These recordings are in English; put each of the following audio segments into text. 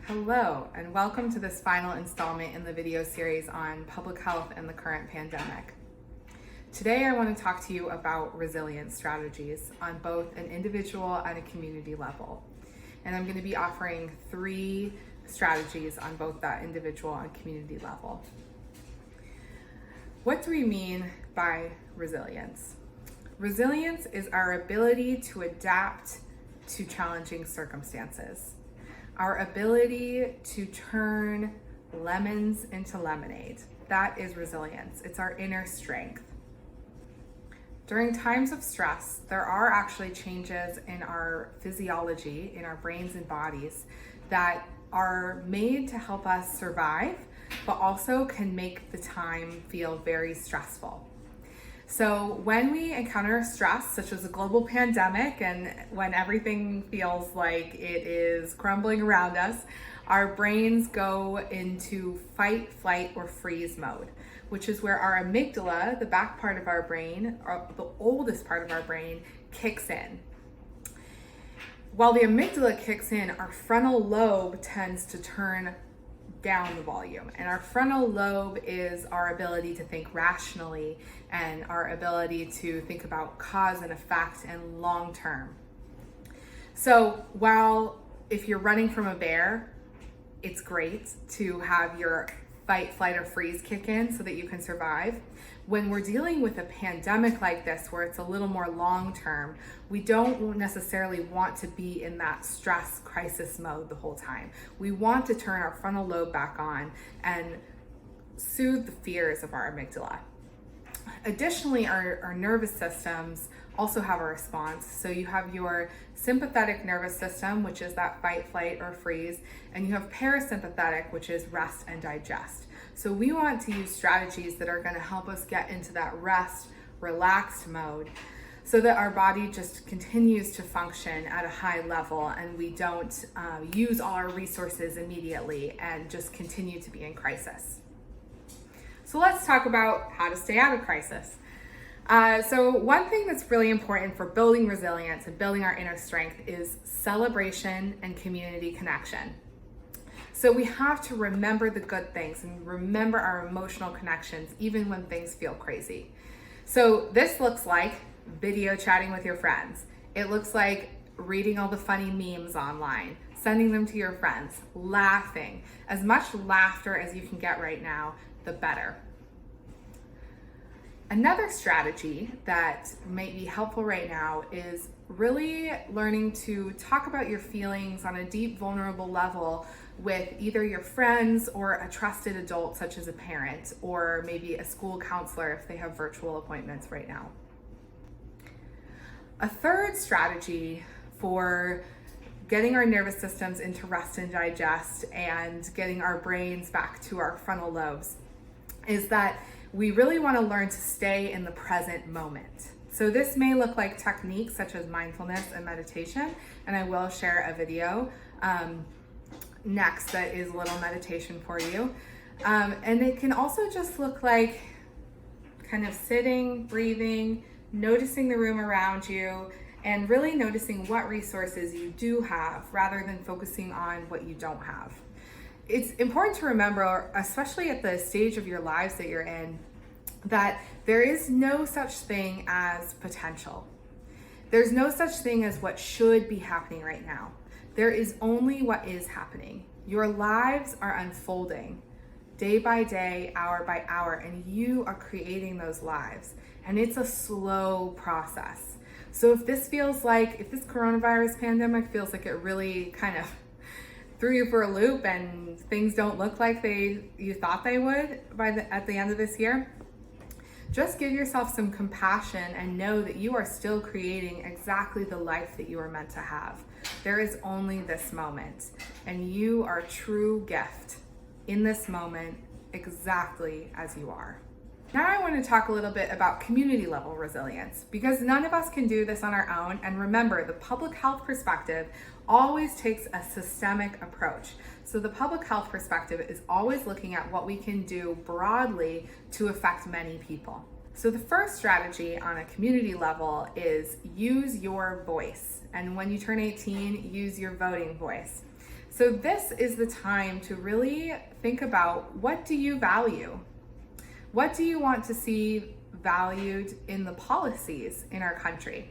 Hello, and welcome to this final installment in the video series on public health and the current pandemic. Today, I want to talk to you about resilience strategies on both an individual and a community level. And I'm going to be offering 3 strategies on both that individual and community level. What do we mean by resilience? Resilience is our ability to adapt to challenging circumstances. Our ability to turn lemons into lemonade. That is resilience. It's our inner strength. During times of stress, there are actually changes in our physiology, in our brains and bodies, that are made to help us survive, but also can make the time feel very stressful. So when we encounter stress, such as a global pandemic, and when everything feels like it is crumbling around us, our brains go into fight, flight, or freeze mode, which is where our amygdala, the back part of our brain, or the oldest part of our brain, kicks in. While the amygdala kicks in, our frontal lobe tends to turn down the volume. And our frontal lobe is our ability to think rationally and our ability to think about cause and effect and long term. So while if you're running from a bear, it's great to have your fight, flight, or freeze kick in so that you can survive. When we're dealing with a pandemic like this, where it's a little more long term, we don't necessarily want to be in that stress crisis mode the whole time. We want to turn our frontal lobe back on and soothe the fears of our amygdala. Additionally, our nervous systems also have a response. So you have your sympathetic nervous system, which is that fight, flight, or freeze, and you have parasympathetic, which is rest and digest. So we want to use strategies that are going to help us get into that rest, relaxed mode so that our body just continues to function at a high level and we don't use all our resources immediately and just continue to be in crisis. So let's talk about how to stay out of crisis. So one thing that's really important for building resilience and building our inner strength is celebration and community connection. So we have to remember the good things and remember our emotional connections even when things feel crazy. So this looks like video chatting with your friends. It looks like reading all the funny memes online, sending them to your friends, laughing. As much laughter as you can get right now, the better. Another strategy that might be helpful right now is really learning to talk about your feelings on a deep, vulnerable level with either your friends or a trusted adult, such as a parent, or maybe a school counselor if they have virtual appointments right now. A third strategy for getting our nervous systems into rest and digest and getting our brains back to our frontal lobes is that we really want to learn to stay in the present moment. So this may look like techniques such as mindfulness and meditation, and I will share a video next that is a little meditation for you. And it can also just look like kind of sitting, breathing, noticing the room around you, and really noticing what resources you do have rather than focusing on what you don't have. It's important to remember, especially at the stage of your lives that you're in, that there is no such thing as potential. There's no such thing as what should be happening right now. There is only what is happening. Your lives are unfolding day by day, hour by hour, and you are creating those lives. And it's a slow process. So if this coronavirus pandemic feels like it really kind of threw you for a loop and things don't look like you thought they would at the end of this year, just give yourself some compassion and know that you are still creating exactly the life that you are meant to have. There is only this moment, and you are a true gift in this moment exactly as you are. Now I want to talk a little bit about community level resilience, because none of us can do this on our own. And remember, the public health perspective always takes a systemic approach. So the public health perspective is always looking at what we can do broadly to affect many people. So the first strategy on a community level is use your voice. And when you turn 18, use your voting voice. So this is the time to really think about, what do you value? What do you want to see valued in the policies in our country?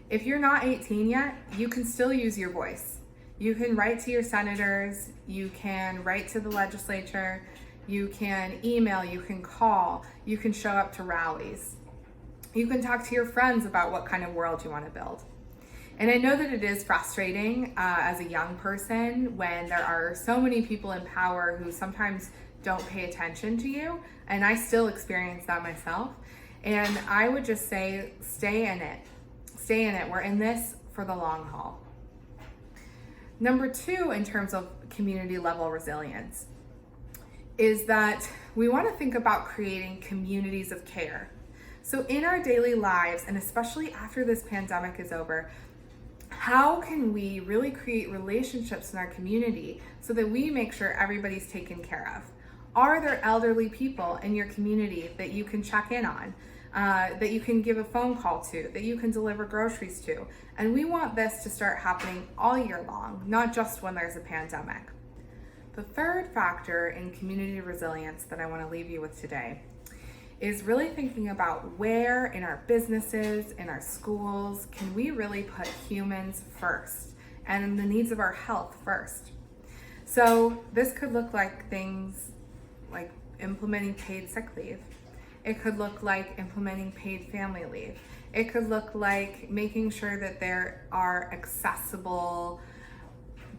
If you're not 18 yet, you can still use your voice. You can write to your senators, you can write to the legislature, you can email, you can call, you can show up to rallies. You can talk to your friends about what kind of world you want to build. And I know that it is frustrating as a young person when there are so many people in power who sometimes don't pay attention to you, and I still experience that myself. And I would just say, stay in it. Stay in it. We're in this for the long haul. Number 2, in terms of community level resilience, is that we want to think about creating communities of care. So in our daily lives, and especially after this pandemic is over, how can we really create relationships in our community so that we make sure everybody's taken care of? Are there elderly people in your community that you can check in on, that you can give a phone call to, that you can deliver groceries to? And we want this to start happening all year long, not just when there's a pandemic. The third factor in community resilience that I want to leave you with today is really thinking about where in our businesses, in our schools, can we really put humans first and the needs of our health first. So this could look like things like implementing paid sick leave. It could look like implementing paid family leave. It could look like making sure that there are accessible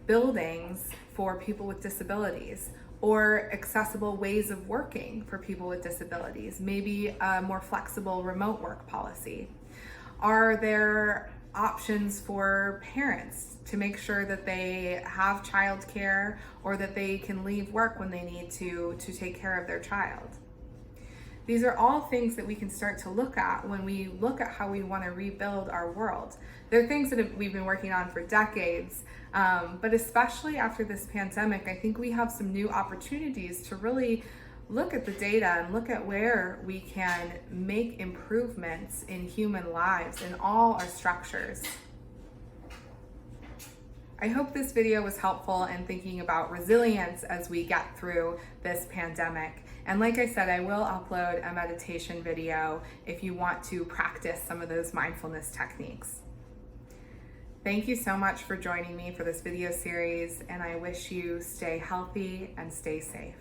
buildings for people with disabilities, or accessible ways of working for people with disabilities, maybe a more flexible remote work policy. Are there options for parents to make sure that they have childcare, or that they can leave work when they need to take care of their child? These are all things that we can start to look at when we look at how we want to rebuild our world. They're things that we've been working on for decades, but especially after this pandemic, I think we have some new opportunities to really look at the data and look at where we can make improvements in human lives in all our structures. I hope this video was helpful in thinking about resilience as we get through this pandemic. And like I said, I will upload a meditation video if you want to practice some of those mindfulness techniques. Thank you so much for joining me for this video series, and I wish you stay healthy and stay safe.